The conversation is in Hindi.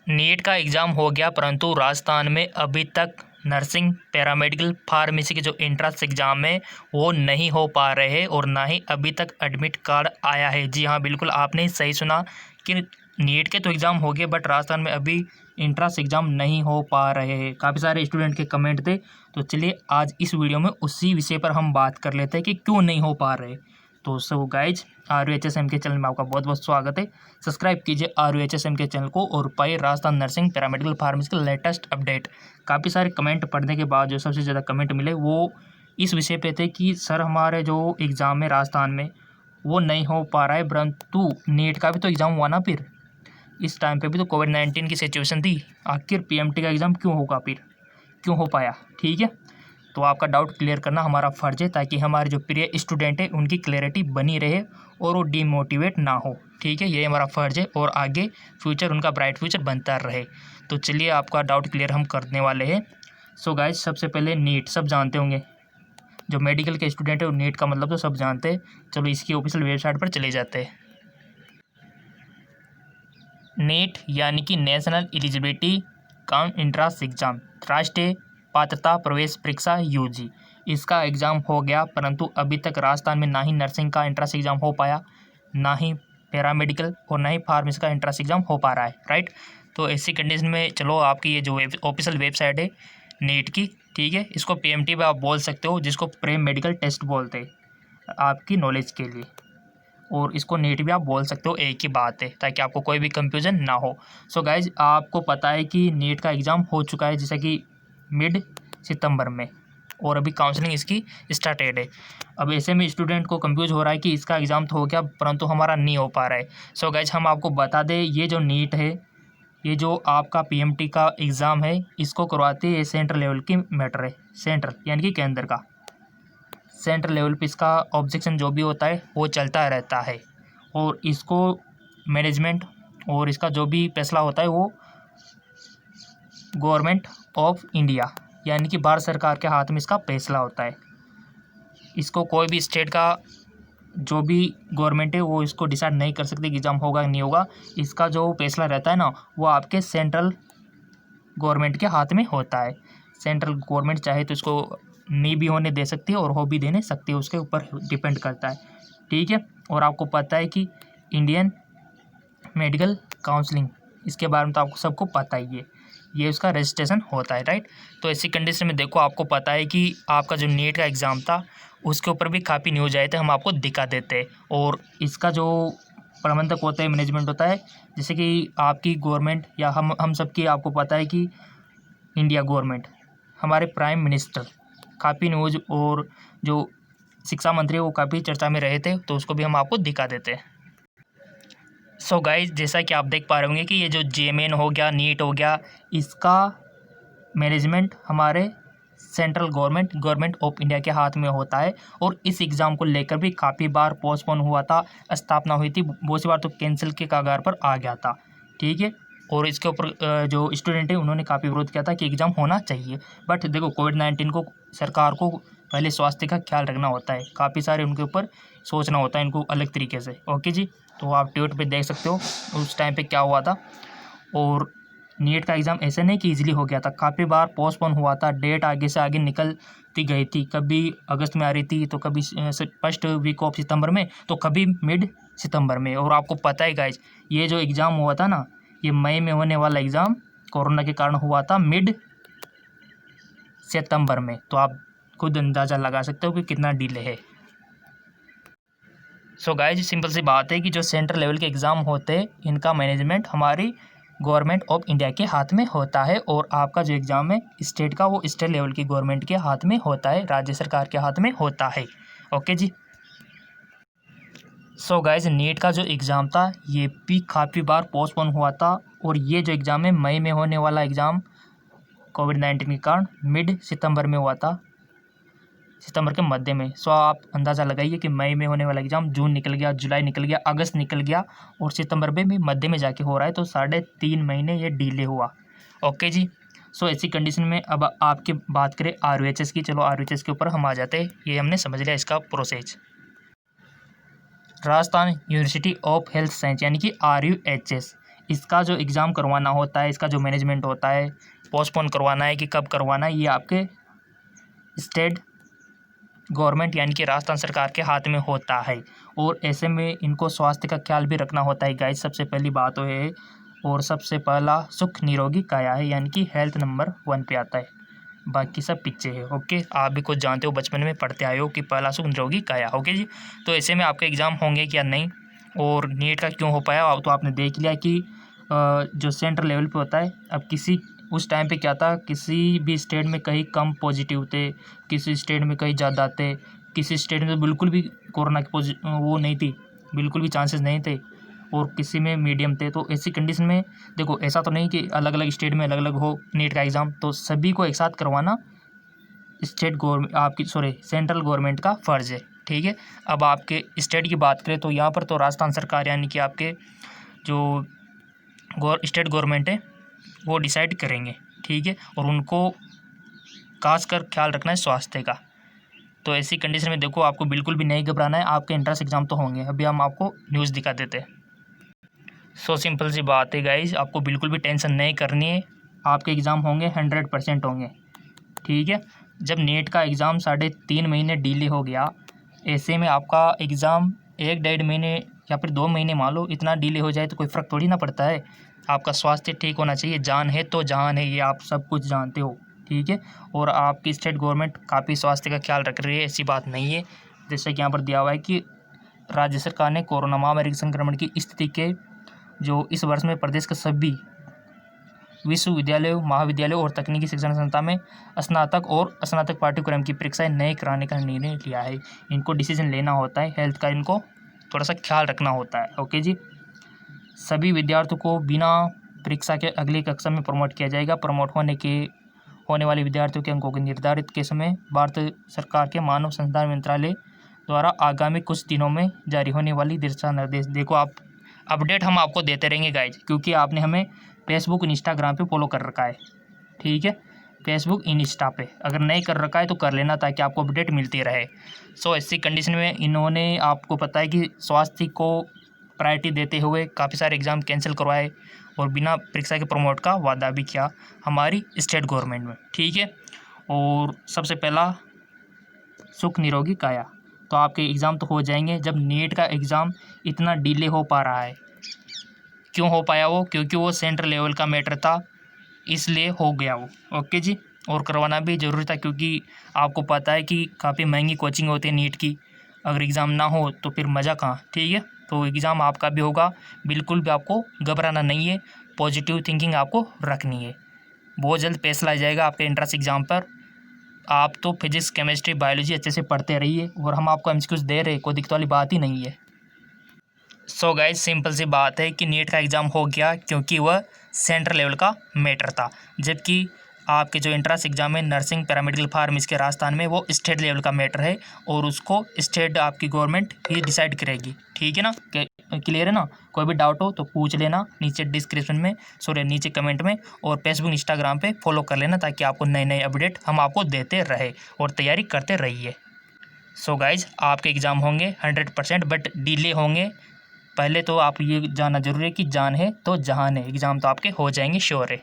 नीट का एग्ज़ाम हो गया, परंतु राजस्थान में अभी तक नर्सिंग, पैरामेडिकल, फार्मेसी के जो एंट्रेंस एग्ज़ाम है वो नहीं हो पा रहे हैं और ना ही अभी तक एडमिट कार्ड आया है। जी हाँ, बिल्कुल आपने सही सुना कि नीट के तो एग्ज़ाम हो गए बट राजस्थान में अभी एंट्रेंस एग्ज़ाम नहीं हो पा रहे हैं। काफ़ी सारे स्टूडेंट के कमेंट थे, तो चलिए आज इस वीडियो में उसी विषय पर हम बात कर लेते हैं कि क्यों नहीं हो पा रहे। तो सो गाइज, RUHSM के चैनल में आपका बहुत बहुत स्वागत है। सब्सक्राइब कीजिए RUHSM के चैनल को और पाइए राजस्थान नर्सिंग, पैरामेडिकल, फार्मेसी के लेटेस्ट अपडेट। काफ़ी सारे कमेंट पढ़ने के बाद जो सबसे ज़्यादा कमेंट मिले वो इस विषय पे थे कि सर हमारे जो एग्ज़ाम है राजस्थान में वो नहीं हो पा रहा है, परंतु नीट का भी तो एग्ज़ाम हुआ ना। फिर इस टाइम पे भी तो कोविड-19 की सिचुएशन थी, आखिर PMT का एग्ज़ाम क्यों होगा, फिर क्यों हो पाया? ठीक है, तो आपका डाउट क्लियर करना हमारा फ़र्ज़ है ताकि हमारे जो प्रिय स्टूडेंट है उनकी क्लैरिटी बनी रहे और वो डीमोटिवेट ना हो। ठीक है, ये हमारा फ़र्ज़ है और आगे फ्यूचर उनका ब्राइट फ्यूचर बनता रहे। तो चलिए आपका डाउट क्लियर हम करने वाले हैं। सो गाइज, सबसे पहले नीट सब जानते होंगे, जो मेडिकल के स्टूडेंट है वो नीट का मतलब तो सब जानते हैं। चलो इसकी ऑफिशियल वेबसाइट पर चले जाते हैं। नीट यानी कि national eligibility cum entrance exam, राष्ट्रीय पात्रता प्रवेश परीक्षा UG, इसका एग्ज़ाम हो गया, परंतु अभी तक राजस्थान में ना ही नर्सिंग का एंट्रेंस एग्ज़ाम हो पाया, ना ही पैरामेडिकल और ना ही फार्मेसी का एंट्रेंस एग्ज़ाम हो पा रहा है। राइट, तो ऐसी कंडीशन में चलो आपकी ये जो ऑफिशियल वेबसाइट है नीट की, ठीक है, इसको PMT भी आप बोल सकते हो, जिसको प्री मेडिकल टेस्ट बोलते हैं आपकी नॉलेज के लिए, और इसको नीट भी आप बोल सकते हो, एक ही बात है, ताकि आपको कोई भी कंफ्यूजन ना हो। सो गाइज, आपको पता है कि नीट का एग्ज़ाम हो चुका है जैसे कि मिड सितंबर में, और अभी काउंसलिंग इसकी स्टार्टेड है। अब ऐसे में स्टूडेंट को कंफ्यूज हो रहा है कि इसका एग्ज़ाम तो हो गया परंतु हमारा नहीं हो पा रहा है। सो गाइज, हम आपको बता दें, ये जो नीट है, ये जो आपका PMT का एग्ज़ाम है, इसको करवाती है, ये सेंट्रल लेवल की मैटर है। सेंट्रल यानी कि केंद्र का, सेंट्रल लेवल पे इसका ऑब्जेक्शन जो भी होता है वो चलता रहता है, और इसको मैनेजमेंट और इसका जो भी फैसला होता है वो गवर्नमेंट ऑफ इंडिया यानी कि भारत सरकार के हाथ में इसका फैसला होता है। इसको कोई भी स्टेट का जो भी गवर्नमेंट है वो इसको डिसाइड नहीं कर सकती कि एग्ज़ाम होगा नहीं होगा। इसका जो फैसला रहता है ना, वो आपके सेंट्रल गवर्नमेंट के हाथ में होता है। सेंट्रल गवर्नमेंट चाहे तो इसको नहीं भी होने दे सकती है और हो भी देने सकती है, उसके ऊपर डिपेंड करता है। ठीक है, और आपको पता है कि इंडियन मेडिकल काउंसलिंग, इसके बारे में तो आपको सबको पता ही है, ये उसका रजिस्ट्रेशन होता है। राइट, तो ऐसी कंडीशन में देखो, आपको पता है कि आपका जो नीट का एग्ज़ाम था उसके ऊपर भी काफ़ी न्यूज़ आए थे, हम आपको दिखा देते हैं। और इसका जो प्रबंधक होता है, मैनेजमेंट होता है, जैसे कि आपकी गवर्नमेंट या हम सबकी, आपको पता है कि इंडिया गवर्नमेंट, हमारे प्राइम मिनिस्टर काफ़ी न्यूज़, और जो शिक्षा मंत्री वो काफ़ी चर्चा में रहे थे, तो उसको भी हम आपको दिखा देते हैं। सो गाइज, जैसा कि आप देख पा रहे होंगे कि ये जो JMN हो गया, नीट हो गया, इसका मैनेजमेंट हमारे सेंट्रल गवर्नमेंट ऑफ इंडिया के हाथ में होता है, और इस एग्ज़ाम को लेकर भी काफ़ी बार पोस्टपोन हुआ था, स्थापना हुई थी, बहुत सी बार तो कैंसिल के कगार पर आ गया था। ठीक है, और इसके ऊपर जो स्टूडेंट है उन्होंने काफ़ी विरोध किया था कि एग्ज़ाम होना चाहिए, बट देखो कोविड-19 को सरकार को पहले स्वास्थ्य का ख्याल रखना होता है, काफ़ी सारे उनके ऊपर सोचना होता है इनको अलग तरीके से। ओके जी, तो आप ट्वीट पे देख सकते हो उस टाइम पे क्या हुआ था। और नीट का एग्ज़ाम ऐसे नहीं कि ईजिली हो गया था, काफ़ी बार पोस्टपोन हुआ था, डेट आगे से आगे निकलती गई थी, कभी अगस्त में आ रही थी, तो कभी फर्स्ट वीक ऑफ सितंबर में, तो कभी मिड सितंबर में। और आपको पता है गाइज, ये जो एग्ज़ाम हुआ था ना, ये मई में होने वाला एग्ज़ाम कोरोना के कारण हुआ था मिड सितंबर में, तो आप खुद अंदाज़ा लगा सकते हो कि कितना डिले है। सो गाइज, सिंपल सी बात है कि जो सेंट्रल लेवल के एग्ज़ाम होते हैं इनका मैनेजमेंट हमारी गवर्नमेंट ऑफ इंडिया के हाथ में होता है, और आपका जो एग्ज़ाम है स्टेट का, वो स्टेट लेवल की गवर्नमेंट के हाथ में होता है, राज्य सरकार के हाथ में होता है। ओके जी, सो गाइज, नीट का जो एग्ज़ाम था ये भी काफ़ी बार पोस्टपोन हुआ था, और ये जो एग्ज़ाम है मई में होने वाला एग्ज़ाम कोविड-19 के कारण मिड सितंबर में हुआ था, सितंबर के मध्य में। सो आप अंदाज़ा लगाइए कि मई में होने वाला एग्ज़ाम जून निकल गया, जुलाई निकल गया, अगस्त निकल गया, और सितंबर में भी मध्य में जाके हो रहा है, तो 3.5 महीने ये डिले हुआ। ओके जी, सो ऐसी कंडीशन में अब आपकी बात करें RUHS की, चलो RUHS के ऊपर हम आ जाते हैं, ये हमने समझ लिया इसका process. Rajasthan university of health science यानी कि RUHS, इसका जो एग्ज़ाम करवाना होता है, इसका जो मैनेजमेंट होता है, पोस्टपोन करवाना है कि कब करवाना है, ये आपके स्टेट गवर्नमेंट यानी कि राजस्थान सरकार के हाथ में होता है। और ऐसे में इनको स्वास्थ्य का ख्याल भी रखना होता है गाइस। सबसे पहली बात तो है, और सबसे पहला सुख निरोगी काया है, यानी कि हेल्थ नंबर 1 पे आता है, बाकी सब पीछे है। ओके, आप भी कुछ जानते हो, बचपन में पढ़ते आए हो कि पहला सुख निरोगी काया। ओके जी, तो ऐसे में आपके एग्ज़ाम होंगे क्या नहीं, और नीट का क्यों हो पाया, तो आपने देख लिया कि जो सेंट्रल लेवल पे होता है। अब उस टाइम पे क्या था, किसी भी स्टेट में कहीं कम पॉजिटिव थे, किसी स्टेट में कहीं ज़्यादा थे, किसी स्टेट में बिल्कुल भी कोरोना की वो नहीं थी, बिल्कुल भी चांसेस नहीं थे, और किसी में मीडियम थे। तो ऐसी कंडीशन में देखो, ऐसा तो नहीं कि अलग अलग स्टेट में अलग अलग हो नीट का एग्ज़ाम, तो सभी को एक साथ करवाना सेंट्रल गवर्नमेंट का फ़र्ज़ है। ठीक है, अब आपके स्टेट की बात करें तो यहाँ पर तो राजस्थान सरकार यानी कि आपके जो स्टेट गवर्नमेंट है वो डिसाइड करेंगे। ठीक है, और उनको खास कर ख्याल रखना है स्वास्थ्य का। तो ऐसी कंडीशन में देखो, आपको बिल्कुल भी नहीं घबराना है, आपके एंट्रेंस एग्ज़ाम तो होंगे। अभी हम आपको न्यूज़ दिखा देते हैं। सो सिंपल सी बात है गाइज, आपको बिल्कुल भी टेंशन नहीं करनी है, आपके एग्ज़ाम होंगे 100% होंगे। ठीक है, जब नेट का एग्ज़ाम 3.5 महीने डिले हो गया, ऐसे में आपका एग्ज़ाम 1-1.5 महीने या फिर 2 महीने मान लो, इतना डिले हो जाए तो कोई फ़र्क थोड़ी ना पड़ता है। आपका स्वास्थ्य ठीक होना चाहिए, जान है तो जहान है, ये आप सब कुछ जानते हो। ठीक है, और आपकी स्टेट गवर्नमेंट काफ़ी स्वास्थ्य का ख्याल रख रही है, ऐसी बात नहीं है। जैसे कि यहाँ पर दिया हुआ है कि राज्य सरकार ने कोरोना महामारी के संक्रमण की स्थिति के जो इस वर्ष में प्रदेश के सभी विश्वविद्यालयों, महाविद्यालयों और तकनीकी शिक्षण संस्था में स्नातक और स्नातक पाठ्यक्रम की परीक्षाएं नए कराने का निर्णय लिया है। इनको डिसीजन लेना होता है, हेल्थ का इनको थोड़ा सा ख्याल रखना होता है। ओके जी, सभी विद्यार्थियों को बिना परीक्षा के अगली कक्षा में प्रमोट किया जाएगा। प्रमोट होने वाले विद्यार्थियों के अंकों के निर्धारित के समय भारत सरकार के मानव संसाधन मंत्रालय द्वारा आगामी कुछ दिनों में जारी होने वाली दिशा निर्देश। देखो, आप अपडेट हम आपको देते रहेंगे गाइज, क्योंकि आपने हमें फेसबुक इंस्टाग्राम पे फॉलो कर रखा है। ठीक है, फेसबुक इंस्टा पे अगर नहीं कर रखा है तो कर लेना, ताकि आपको अपडेट मिलती रहे। सो ऐसी कंडीशन में इन्होंने, आपको पता है कि स्वास्थ्य को प्रायोरिटी देते हुए काफ़ी सारे एग्ज़ाम कैंसिल करवाए और बिना परीक्षा के प्रमोट का वादा भी किया हमारी स्टेट गवर्नमेंट में। ठीक है, और सबसे पहला सुख निरोगी काया, तो आपके एग्ज़ाम तो हो जाएंगे। जब नीट का एग्ज़ाम इतना डिले हो पा रहा है, क्यों हो पाया वो, क्योंकि वो सेंट्रल लेवल का मैटर था, इसलिए हो गया वो। ओके जी, और करवाना भी ज़रूरी था, क्योंकि आपको पता है कि काफ़ी महंगी कोचिंग होती है नीट की, अगर एग्ज़ाम ना हो तो फिर मज़ा कहाँ। ठीक है, तो एग्ज़ाम आपका भी होगा, बिल्कुल भी आपको घबराना नहीं है, पॉजिटिव थिंकिंग आपको रखनी है। बहुत जल्द फैसला आ जाएगा आपके एंट्रेंस एग्ज़ाम पर। आप तो फिजिक्स, केमिस्ट्री, बायोलॉजी अच्छे से पढ़ते रहिए, और हम आपको एमसीक्यूज दे रहे, कोई दिक्कत वाली बात ही नहीं है। सो गाइज, सिंपल सी बात है कि नीट का एग्ज़ाम हो गया क्योंकि वह सेंट्रल लेवल का मैटर था, जबकि आपके जो एंट्रेंस एग्ज़ाम है नर्सिंग, पैरामेडिकल, फार्मेसी के राजस्थान में, वो स्टेट लेवल का मैटर है, और उसको स्टेट आपकी गवर्नमेंट ही डिसाइड करेगी। ठीक है ना, क्लियर है ना? कोई भी डाउट हो तो पूछ लेना नीचे डिस्क्रिप्शन में, नीचे कमेंट में, और फेसबुक, इंस्टाग्राम पे फॉलो कर लेना, ताकि आपको नए नए अपडेट हम आपको देते रहे और तैयारी करते रहिए। सो गाइज, आपके एग्ज़ाम होंगे 100%, बट डिले होंगे। पहले तो आप ये जानना जरूरी है कि जान है तो जहान है, एग्ज़ाम तो आपके हो जाएंगे, श्योर है।